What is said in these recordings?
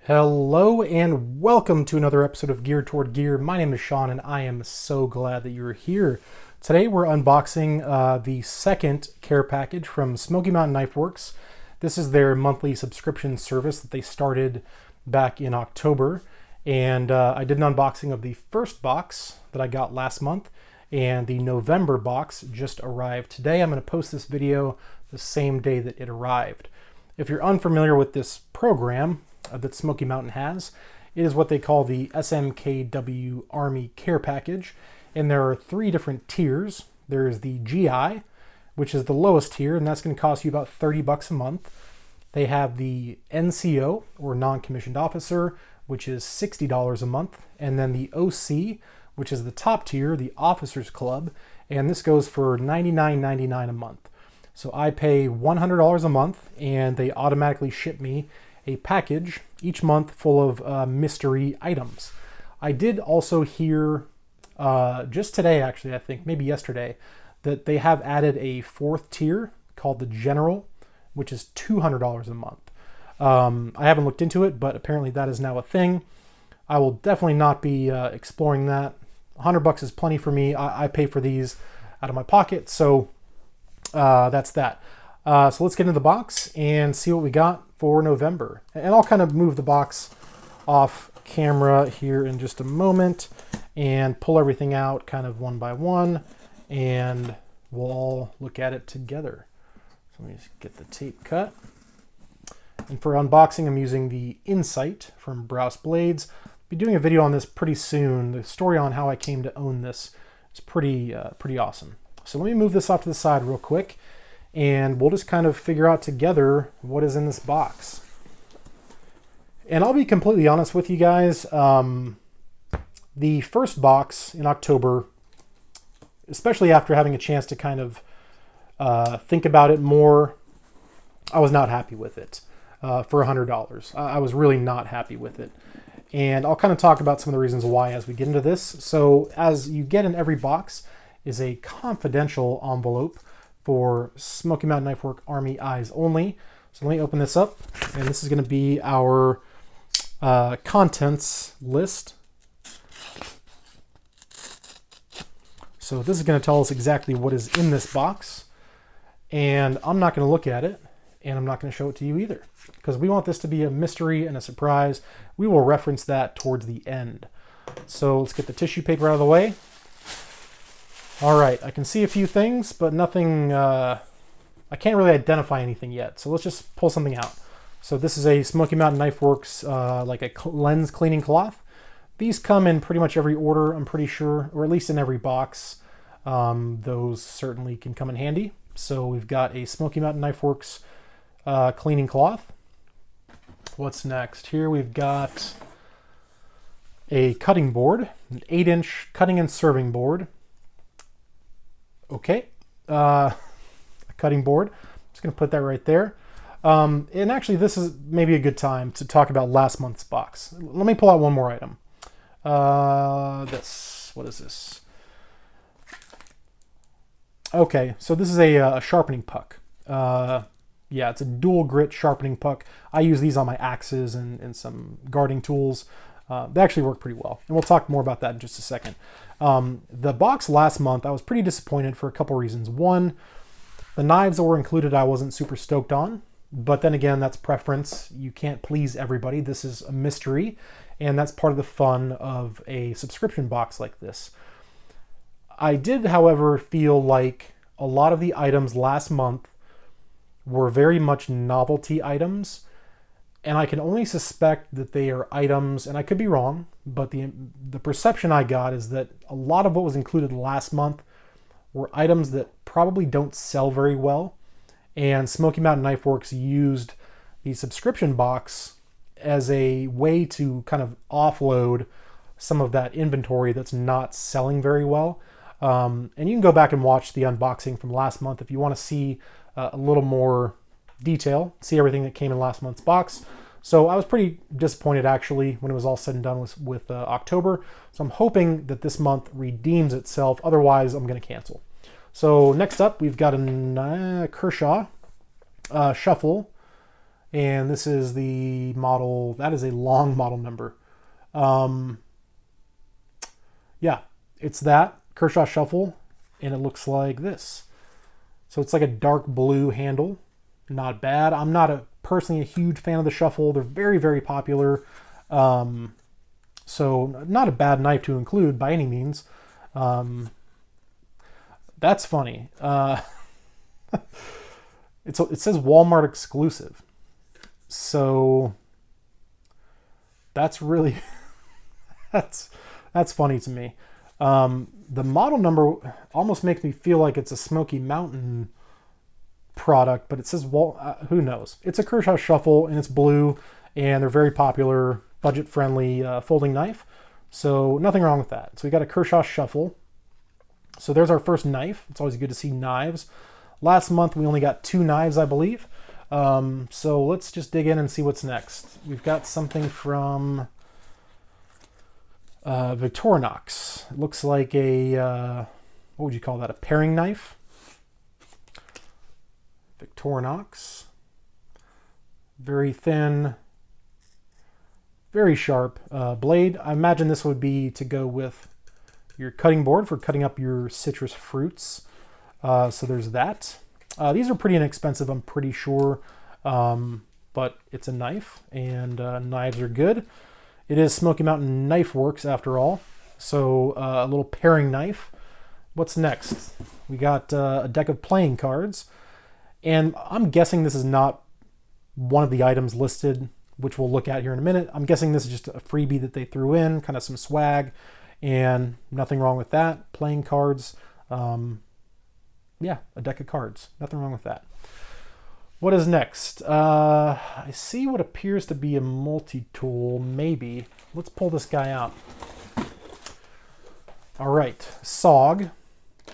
Hello and welcome to another episode of Gear Toward Gear. My name is Sean and I am so glad that you're here. Today we're unboxing the second care package from Smoky Mountain Knife Works. This is their monthly subscription service that they started back in October. And I did an unboxing of the first box that I got last month, and the November box just arrived today. I'm going to post this video the same day that it arrived. If you're unfamiliar with this program that Smoky Mountain has, it is what they call the SMKW Army Care Package, and there are three different tiers. There's the GI, which is the lowest tier, and that's going to cost you about $30 a month. They have the NCO, or non-commissioned officer, which is $60 a month, and then the OC, which is the top tier, the Officers Club, and this goes for $99.99 a month. So I pay $100 a month, and they automatically ship me a package each month full of mystery items. I did also hear just today, actually, I think maybe yesterday, that they have added a fourth tier called the General, which is $200 a month. I haven't looked into it, but apparently that is now a thing. I will definitely not be exploring that. $100 is plenty for me. I pay for these out of my pocket, so that's that. So let's get into the box and see what we got for November. And I'll kind of move the box off camera here in just a moment and pull everything out kind of one by one, and we'll all look at it together. So let me just get the tape cut. And for unboxing, I'm using the Insight from Browse Blades. I'll be doing a video on this pretty soon. The story on how I came to own this is pretty awesome. So let me move this off to the side real quick, and we'll just kind of figure out together what is in this box. And I'll be completely honest with you guys. The first box in October, especially after having a chance to kind of think about it more, I was not happy with it for $100. I was really not happy with it. And I'll kind of talk about some of the reasons why as we get into this. So as you get in every box is a confidential envelope for Smoky Mountain Knife Work Army Eyes Only. So let me open this up, and this is going to be our contents list. So this is going to tell us exactly what is in this box, and I'm not going to look at it, and I'm not going to show it to you either, because we want this to be a mystery and a surprise. We will reference that towards the end. So let's get the tissue paper out of the way. All right, I can see a few things, but nothing, I can't really identify anything yet. So let's just pull something out. So this is a Smoky Mountain Knife Works, like a lens cleaning cloth. These come in pretty much every order, I'm pretty sure, or at least in every box. Those certainly can come in handy. So we've got a Smoky Mountain Knife Works cleaning cloth. What's next? Here we've got a cutting board, an 8-inch cutting and serving board. Okay, a cutting board. I'm just going to put that right there. And actually, this is maybe a good time to talk about last month's box. Let me pull out one more item. What is this? Okay, so this is a sharpening puck. Yeah, it's a dual grit sharpening puck. I use these on my axes and some guarding tools. They actually work pretty well, and we'll talk more about that in just a second. The box last month, I was pretty disappointed for a couple reasons. One, the knives that were included I wasn't super stoked on, but then again, that's preference. You can't please everybody. This is a mystery, and that's part of the fun of a subscription box like this. I did, however, feel like a lot of the items last month were very much novelty items, and I can only suspect that they are items, and I could be wrong, but the perception I got is that a lot of what was included last month were items that probably don't sell very well, and Smoky Mountain Knife Works used the subscription box as a way to kind of offload some of that inventory that's not selling very well. And you can go back and watch the unboxing from last month if you want to see a little more detail, see everything that came in last month's box. So I was pretty disappointed actually when it was all said and done with October. So I'm hoping that this month redeems itself. Otherwise, I'm going to cancel. So next up, we've got a Kershaw Shuffle And this is the model, that is a long model number. Um, yeah, it's that Kershaw Shuffle, and it looks like this. So it's like a dark blue handle. Not bad. I'm not personally a huge fan of the Shuffle. They're very, very popular. So not a bad knife to include by any means. That's funny. It says Walmart exclusive. So that's really that's funny to me. The model number almost makes me feel like it's a Smoky Mountain product, but it says who knows? It's a Kershaw Shuffle and it's blue, and they're very popular, budget-friendly folding knife. So nothing wrong with that. So we got a Kershaw Shuffle. So there's our first knife. It's always good to see knives. Last month we only got 2 knives, I believe. So let's just dig in and see what's next. We've got something from Victorinox. It looks like a, what would you call that? A paring knife. Victorinox. Very thin, very sharp blade. I imagine this would be to go with your cutting board for cutting up your citrus fruits. So there's that. These are pretty inexpensive, I'm pretty sure, but it's a knife, and knives are good. It is Smoky Mountain Knife Works after all, so a little paring knife. What's next? We got a deck of playing cards, and I'm guessing this is not one of the items listed, which we'll look at here in a minute. I'm guessing this is just a freebie that they threw in, kind of some swag, and nothing wrong with that. Playing cards. Yeah, a deck of cards. Nothing wrong with that. What is next? I see what appears to be a multi-tool, maybe. Let's pull this guy out. All right, SOG.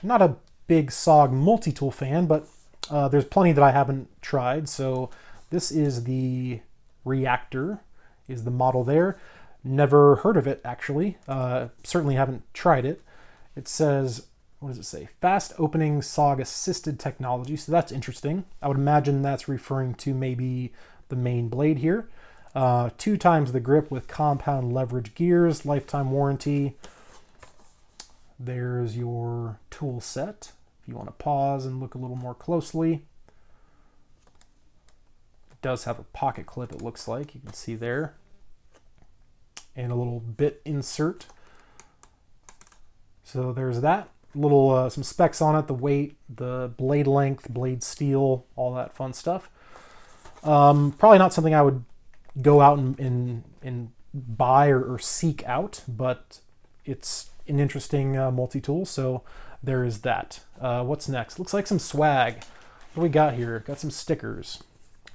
Not a big SOG multi-tool fan, but there's plenty that I haven't tried. So this is the Reactor, is the model there. Never heard of it, actually. Certainly haven't tried it. It says, what does it say? Fast opening SOG assisted technology. So that's interesting. I would imagine that's referring to maybe the main blade here. 2 times the grip with compound leverage gears, lifetime warranty. There's your tool set. If you want to pause and look a little more closely. It does have a pocket clip, it looks like. You can see there. And a little bit insert. So there's that. Little some specs on it, the weight, the blade length, blade steel, all that fun stuff. Probably not something I would go out and buy or seek out, but it's an interesting multi-tool, so there is that. What's next? Looks like some swag. What do we got here? Got some stickers.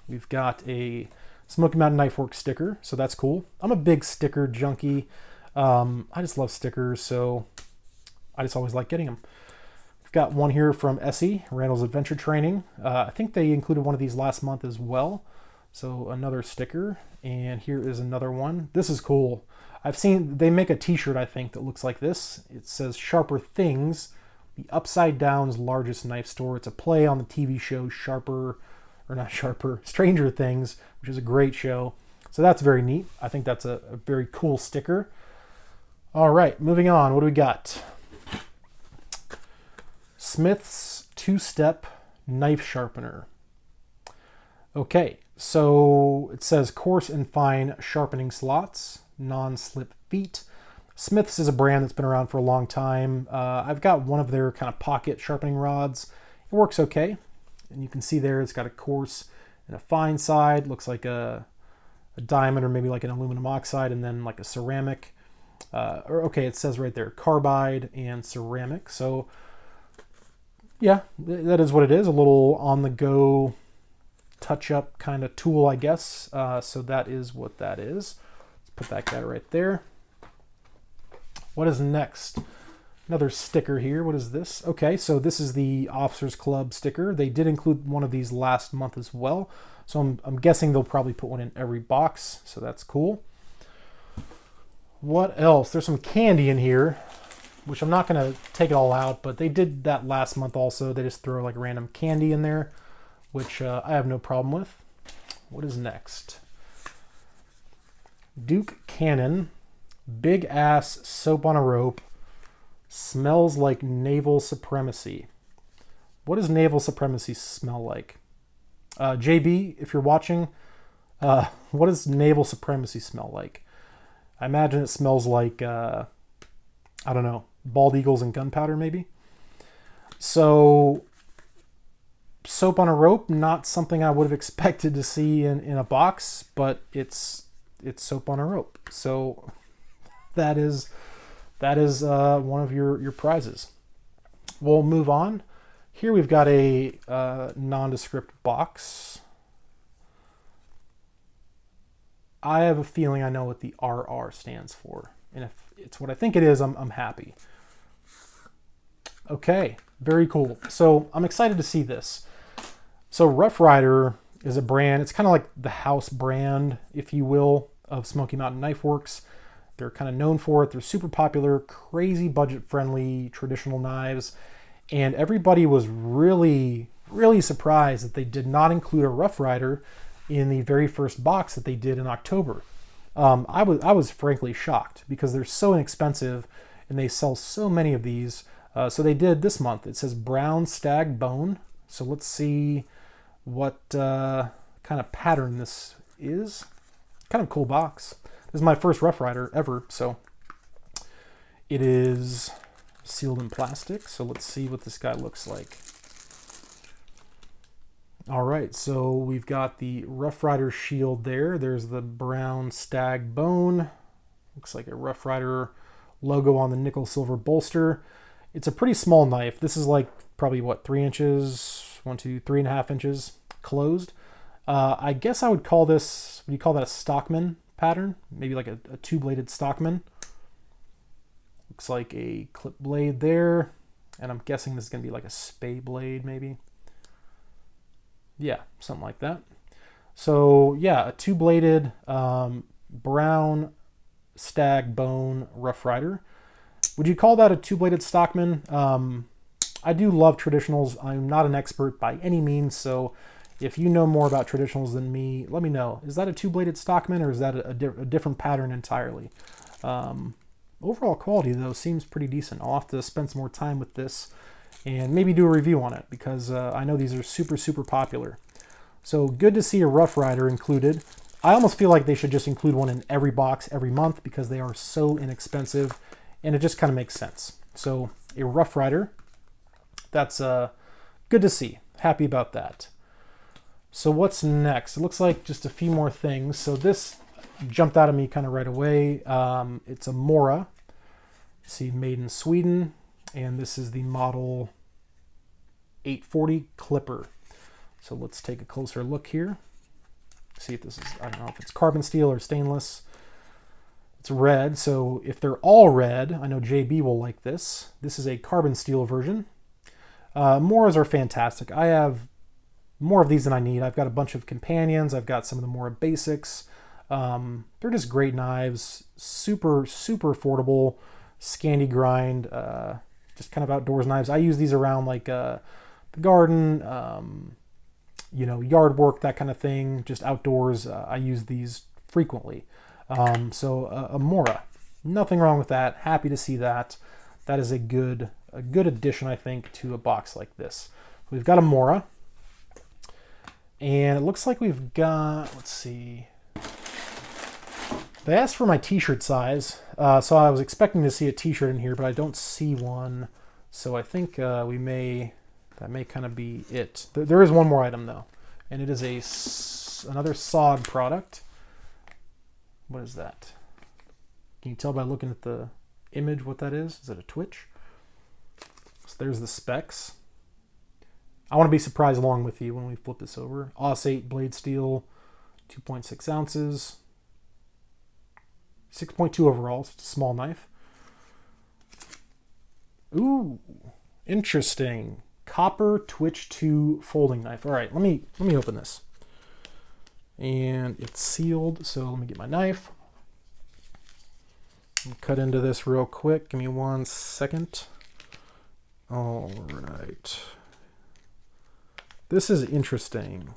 We've got a Smoky Mountain Knife Works sticker, so that's cool. I'm a big sticker junkie. I just love stickers, so I just always like getting them. We've got one here from Essie, Randall's Adventure Training. I think they included one of these last month as well. So another sticker, and here is another one. This is cool. I've seen, they make a t-shirt, I think, that looks like this. It says Sharper Things, the Upside Down's largest knife store. It's a play on the TV show Stranger Things, which is a great show. So that's very neat. I think that's a very cool sticker. All right, moving on. What do we got? Smith's 2-step knife sharpener. Okay, so it says coarse and fine sharpening slots, non-slip feet. Smith's is a brand that's been around for a long time. I've got one of their kind of pocket sharpening rods. It works okay. And you can see there it's got a coarse and a fine side. Looks like a diamond or maybe like an aluminum oxide, and then like a ceramic. Okay, it says right there, carbide and ceramic. So yeah, that is what it is. A little on-the-go touch-up kind of tool, I guess. So that is what that is. Let's put that guy right there. What is next? Another sticker here. What is this? Okay, so this is the Officers Club sticker. They did include one of these last month as well. So I'm guessing they'll probably put one in every box. So that's cool. What else? There's some candy in here, which I'm not going to take it all out, but they did that last month also. They just throw like random candy in there, which I have no problem with. What is next? Duke Cannon, big ass soap on a rope, smells like naval supremacy. What does naval supremacy smell like? JB, if you're watching, what does naval supremacy smell like? I imagine it smells like, I don't know, bald eagles and gunpowder maybe. So, soap on a rope, not something I would have expected to see in a box, but it's soap on a rope. So that is one of your prizes. We'll move on. Here we've got a nondescript box. I have a feeling I know what the RR stands for, and if it's what I think it is, I'm happy. Okay, very cool. So I'm excited to see this. So Rough Rider is a brand. It's kind of like the house brand, if you will, of Smoky Mountain Knife Works. They're kind of known for it. They're super popular, crazy budget-friendly traditional knives. And everybody was really, really surprised that they did not include a Rough Rider in the very first box that they did in October. I was frankly shocked because they're so inexpensive and they sell so many of these. So they did this month. It says Brown Stag Bone. So let's see what kind of pattern this is. Kind of cool box. This is my first Rough Rider ever, so it is sealed in plastic. So let's see what this guy looks like. All right, so we've got the Rough Rider shield there. There's the Brown Stag Bone. Looks like a Rough Rider logo on the nickel silver bolster. It's a pretty small knife. This is like probably what, 3 inches, 3.5 inches closed. I guess I would call this, would you call that a Stockman pattern? Maybe like a two-bladed Stockman. Looks like a clip blade there. And I'm guessing this is going to be like a spay blade maybe. Yeah, something like that. So yeah, a two-bladed brown stag bone Rough Rider. Would you call that a two-bladed Stockman? I do love traditionals. I'm not an expert by any means, so if you know more about traditionals than me, let me know. Is that a two-bladed Stockman or is that a different pattern entirely? Overall quality, though, seems pretty decent. I'll have to spend some more time with this and maybe do a review on it because I know these are super, super popular. So good to see a Rough Rider included. I almost feel like they should just include one in every box every month because they are so inexpensive and it just kind of makes sense. So a Rough Rider, that's good to see. Happy about that. So what's next? It looks like just a few more things. So this jumped out at me kind of right away. It's a Mora. See, made in Sweden. And this is the model 840 Clipper. So let's take a closer look here. See if this is, I don't know if it's carbon steel or stainless. It's red, so if they're all red, I know JB will like this. This is a carbon steel version. Moras are fantastic. I have more of these than I need. I've got a bunch of companions. I've got some of the Mora basics. They're just great knives. Super, super affordable. Scandi grind. Just kind of outdoors knives. I use these around like the garden, you know, yard work, that kind of thing. Just outdoors. I use these frequently. So a Mora. Nothing wrong with that. Happy to see that. That is a good addition, I think, to a box like this. We've got a Mora. And it looks like we've got, let's see. They asked for my t-shirt size. So I was expecting to see a t-shirt in here, but I don't see one. So I think that may kind of be it. There is one more item though. And it is another SOG product. What is that? Can you tell by looking at the image what that is? Is it a Twitch? So there's the specs. I want to be surprised along with you when we flip this over. AUS 8 blade steel, 2.6 ounces. 6.2 overall, it's a small knife. Ooh, interesting. Copper Twitch 2 folding knife. All right, let me open this. And it's sealed, so let me get my knife. Cut into this real quick. Give me 1 second. All right. This is interesting.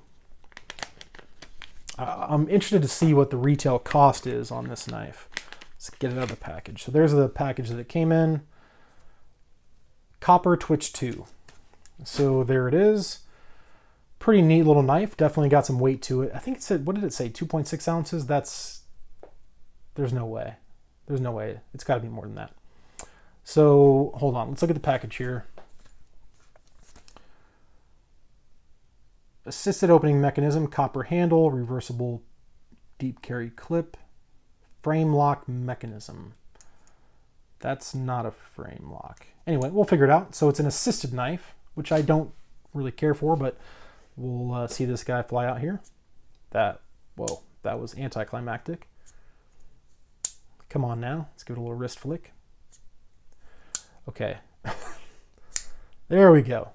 I'm interested to see what the retail cost is on this knife. Let's get it out of the package. So there's the package that it came in. Copper Twitch 2. So there it is. Pretty neat little knife. Definitely got some weight to it. I think it said, what did it say? 2.6 ounces? There's no way. There's no way. It's got to be more than that. So hold on. Let's look at the package here. Assisted opening mechanism, copper handle, reversible deep carry clip, frame lock mechanism. That's not a frame lock. Anyway, we'll figure it out. So it's an assisted knife, which I don't really care for, but we'll see this guy fly out here. Whoa, that was anticlimactic. Come on now, let's give it a little wrist flick. Okay, there we go.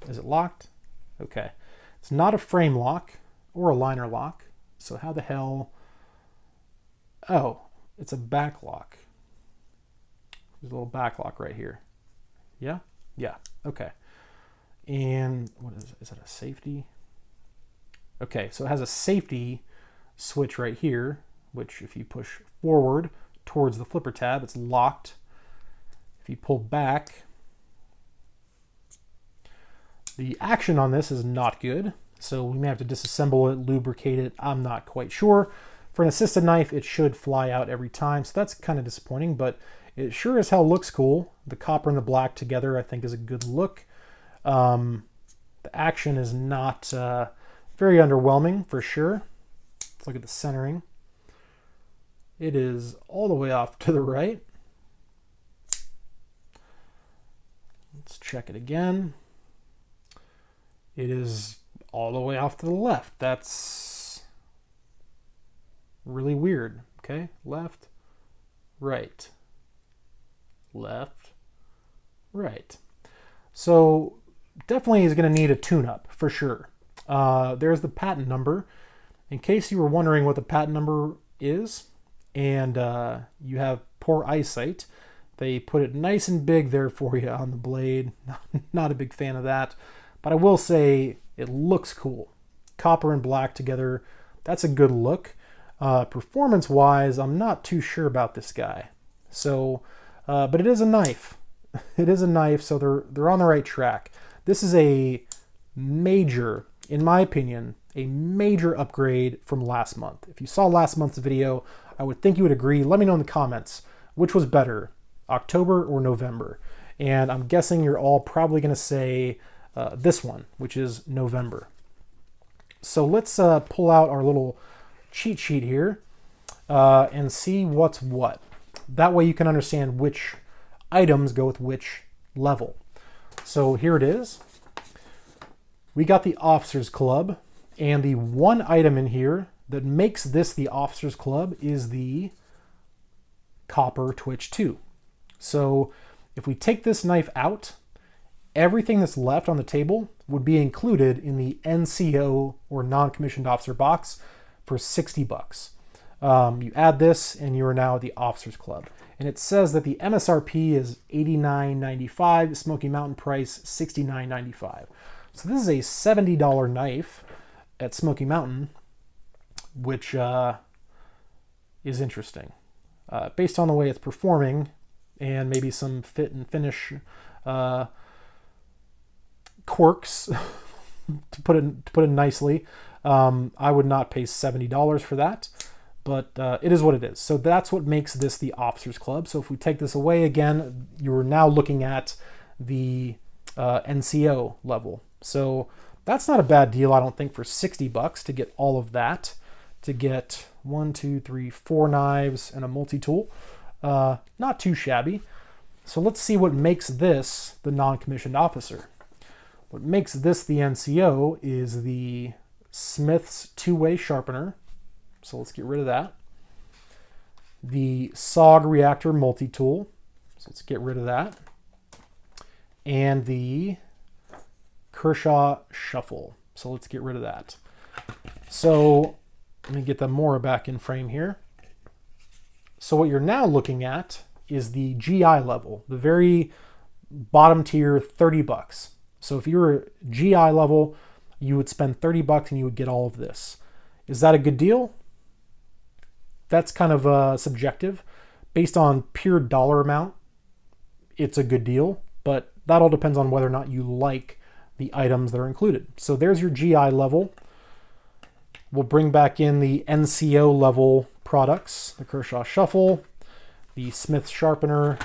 Is it locked? Okay. It's not a frame lock or a liner lock. So how the hell? Oh, it's a back lock. There's a little back lock right here. Yeah? Yeah. Okay. And what is it? Is that a safety? Okay, so it has a safety switch right here, which if you push forward towards the flipper tab, it's locked. If you pull back, the action on this is not good, so we may have to disassemble it, lubricate it. I'm not quite sure. For an assisted knife, it should fly out every time, so that's kind of disappointing, but it sure as hell looks cool. The copper and the black together, I think, is a good look. The action is not very underwhelming, for sure. Let's look at the centering. It is all the way off to the right. Let's check it again. It is all the way off to the left. That's really weird. Okay, left, right, left, right. So definitely is going to need a tune-up for sure. There's the patent number. In case you were wondering what the patent number is and you have poor eyesight, they put it nice and big there for you on the blade. Not a big fan of that. But I will say it looks cool. Copper and black together, that's a good look. Performance-wise, I'm not too sure about this guy. So, but it is a knife. It is a knife, so they're on the right track. This is a major, in my opinion, a major upgrade from last month. If you saw last month's video, I would think you would agree. Let me know in the comments which was better, October or November. And I'm guessing you're all probably going to say this one, which is November. So let's pull out our little cheat sheet here and see what's what. That way you can understand which items go with which level. So here it is. We got the Officers Club, and the one item in here that makes this the Officers Club is the Copper Twitch 2. So if we take this knife out, everything that's left on the table would be included in the NCO or non-commissioned officer box for 60 bucks. You add this and you are now at the Officers Club. And it says that the MSRP is $89.95, Smoky Mountain price $69.95. So this is a $70 knife at Smoky Mountain, which is interesting. Based on the way it's performing and maybe some fit and finish quirks, to put it nicely, I would not pay $70 for that, but it is what it is. So that's what makes this the Officers Club. So if we take this away again, you're now looking at the NCO level. So that's not a bad deal, I don't think, for 60 bucks to get all of that, to get 4 knives and a multi-tool. Not too shabby. So let's see what makes this the non-commissioned officer. What makes this the NCO is the Smith's two-way sharpener. So let's get rid of that. The SOG reactor multi-tool. So let's get rid of that. And the Kershaw shuffle. So let's get rid of that. So let me get the Mora back in frame here. So what you're now looking at is the GI level, the very bottom tier, 30 bucks. So if you were GI level, you would spend 30 bucks and you would get all of this. Is that a good deal? That's kind of subjective. Based on pure dollar amount, it's a good deal, but that all depends on whether or not you like the items that are included. So there's your GI level. We'll bring back in the NCO level products, the Kershaw Shuffle, the Smith Sharpener,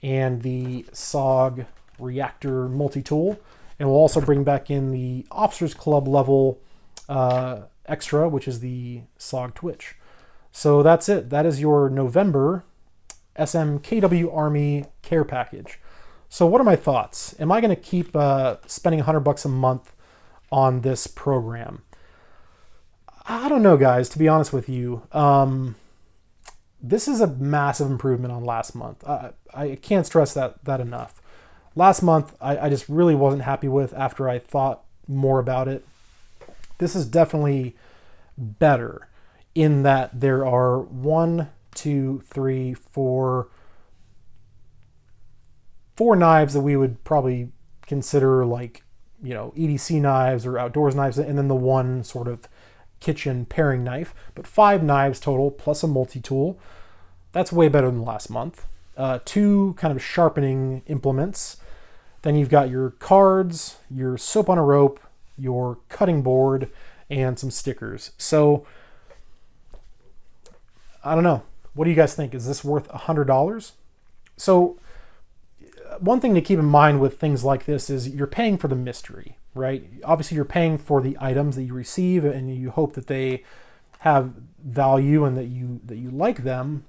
and the SOG Reactor Multi-Tool. And we'll also bring back in the Officers Club level extra, which is the SOG Twitch. So that's it. That is your November SMKW Army care package. So what are my thoughts? Am I going to keep spending $100 a month on this program? I don't know, guys, to be honest with you. This is a massive improvement on last month. I can't stress that enough. Last month, I just really wasn't happy with after I thought more about it. This is definitely better in that there are 1, 2, 3, 4 knives that we would probably consider like, you know, EDC knives or outdoors knives, and then the one sort of kitchen paring knife, but 5 knives total plus a multi-tool. That's way better than last month. 2 kind of sharpening implements. Then you've got your cards, your soap on a rope, your cutting board, and some stickers. So I don't know. What do you guys think? Is this worth $100? So one thing to keep in mind with things like this is you're paying for the mystery, right? Obviously, you're paying for the items that you receive, and you hope that they have value and that you like them.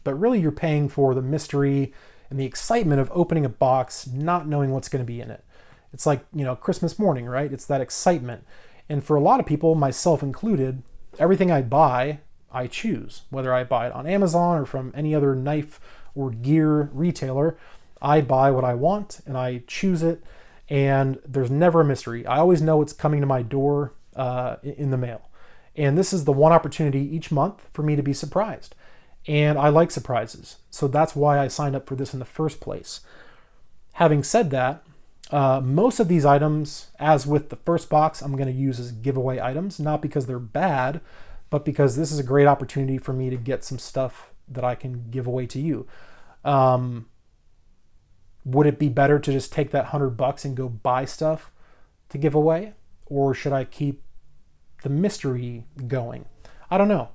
But really, you're paying for the mystery and the excitement of opening a box, not knowing what's going to be in it. It's like, you know, Christmas morning, right? It's that excitement. And for a lot of people, myself included, everything I buy, I choose. Whether I buy it on Amazon or from any other knife or gear retailer, I buy what I want and I choose it, and there's never a mystery. I always know it's coming to my door in the mail. And this is the one opportunity each month for me to be surprised. And I like surprises. So that's why I signed up for this in the first place. Having said that, most of these items, as with the first box, I'm going to use as giveaway items, not because they're bad, but because this is a great opportunity for me to get some stuff that I can give away to you. Would it be better to just take that $100 and go buy stuff to give away? Or should I keep the mystery going? I don't know.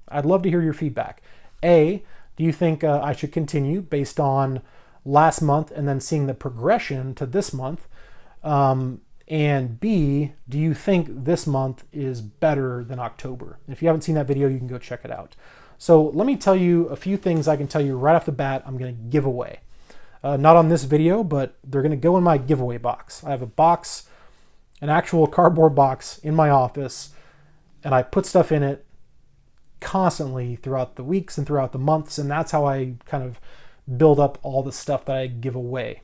I'd love to hear your feedback. A, do you think I should continue based on last month and then seeing the progression to this month? And B, do you think this month is better than October? If you haven't seen that video, you can go check it out. So let me tell you a few things I can tell you right off the bat I'm going to give away. Not on this video, but they're going to go in my giveaway box. I have a box, an actual cardboard box in my office, and I put stuff in it constantly throughout the weeks and throughout the months, and that's how I kind of build up all the stuff that I give away.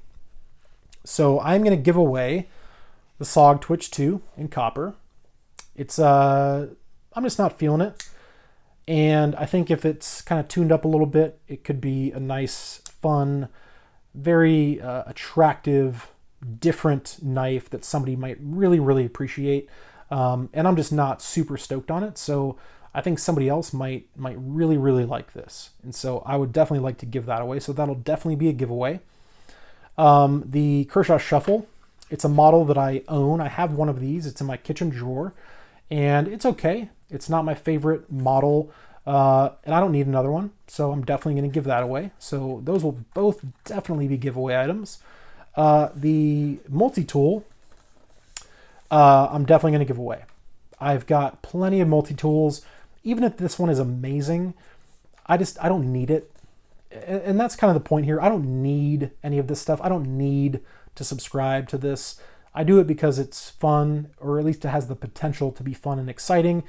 So I'm going to give away the SOG Twitch 2 in copper. It's I'm just not feeling it, and I think if it's kind of tuned up a little bit, it could be a nice, fun, very attractive, different knife that somebody might really, really appreciate. And I'm just not super stoked on it. So I think somebody else might really, really like this. And so I would definitely like to give that away. So that'll definitely be a giveaway. The Kershaw Shuffle, it's a model that I own. I have one of these. It's in my kitchen drawer. And it's okay. It's not my favorite model. And I don't need another one, so I'm definitely going to give that away. So those will both definitely be giveaway items. The multi-tool, I'm definitely going to give away. I've got plenty of multi-tools. Even if this one is amazing, I don't need it. And that's kind of the point here. I don't need any of this stuff. I don't need to subscribe to this. I do it because it's fun, or at least it has the potential to be fun and exciting.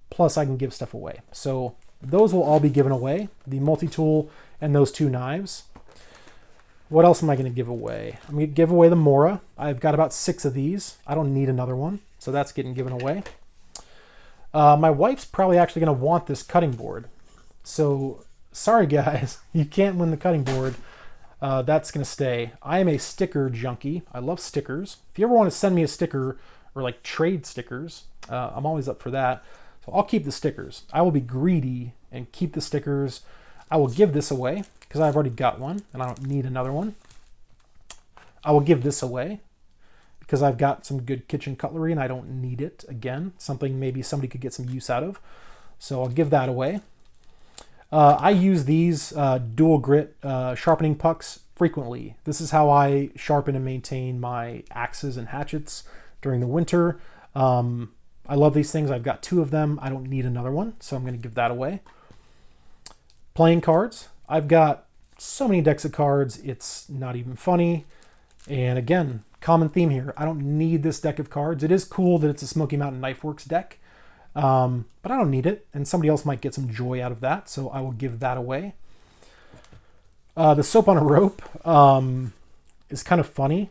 Plus I can give stuff away. So those will all be given away, the multi-tool and those 2 knives. What else am I going to give away? I'm going to give away the Mora. I've got about 6 of these. I don't need another one, so that's getting given away. My wife's probably actually going to want this cutting board. So sorry guys, you can't win the cutting board. That's going to stay. I am a sticker junkie. I love stickers. If you ever want to send me a sticker or like trade stickers, I'm always up for that. So I'll keep the stickers. I will be greedy and keep the stickers. I will give this away because I've already got one and I don't need another one. I will give this away because I've got some good kitchen cutlery and I don't need it again. Something maybe somebody could get some use out of. So I'll give that away. I use these dual grit sharpening pucks frequently. This is how I sharpen and maintain my axes and hatchets during the winter. I love these things. I've got 2 of them. I don't need another one, so I'm going to give that away. Playing cards. I've got so many decks of cards, it's not even funny. And again, common theme here. I don't need this deck of cards. It is cool that it's a Smoky Mountain Knife Works deck, but I don't need it, and somebody else might get some joy out of that, so I will give that away. The soap on a rope is kind of funny.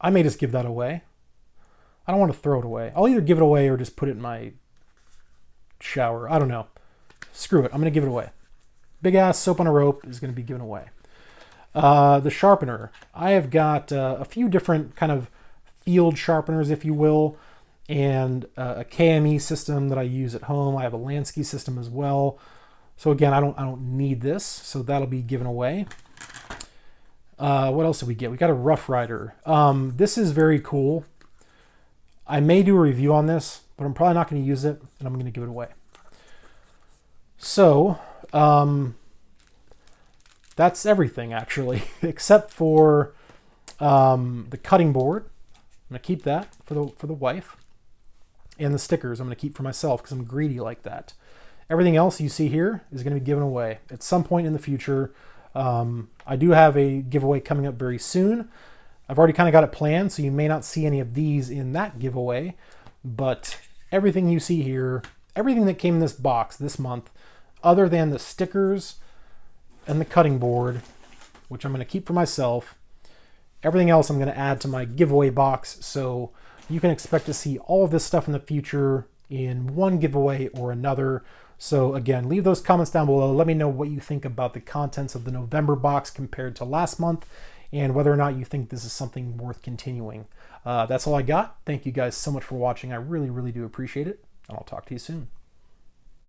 I may just give that away. I don't want to throw it away. I'll either give it away or just put it in my shower. I don't know. Screw it. I'm going to give it away. Big ass soap on a rope is going to be given away. The sharpener. I have got a few different kind of field sharpeners, if you will, and a KME system that I use at home. I have a Lansky system as well. So again, I don't need this, so that'll be given away. What else did we get? We got a Rough Rider. This is very cool. I may do a review on this, but I'm probably not going to use it, and I'm going to give it away. So, that's everything, actually, except for the cutting board. I'm going to keep that for the wife. And the stickers I'm going to keep for myself because I'm greedy like that. Everything else you see here is going to be given away at some point in the future. I do have a giveaway coming up very soon. I've already kind of got it planned, so you may not see any of these in that giveaway, but everything you see here, everything that came in this box this month, other than the stickers and the cutting board, which I'm going to keep for myself, everything else I'm going to add to my giveaway box, so you can expect to see all of this stuff in the future in one giveaway or another. So again, leave those comments down below. Let me know what you think about the contents of the November box compared to last month, and whether or not you think this is something worth continuing. That's all I got. Thank you guys so much for watching. I really, really do appreciate it, and I'll talk to you soon.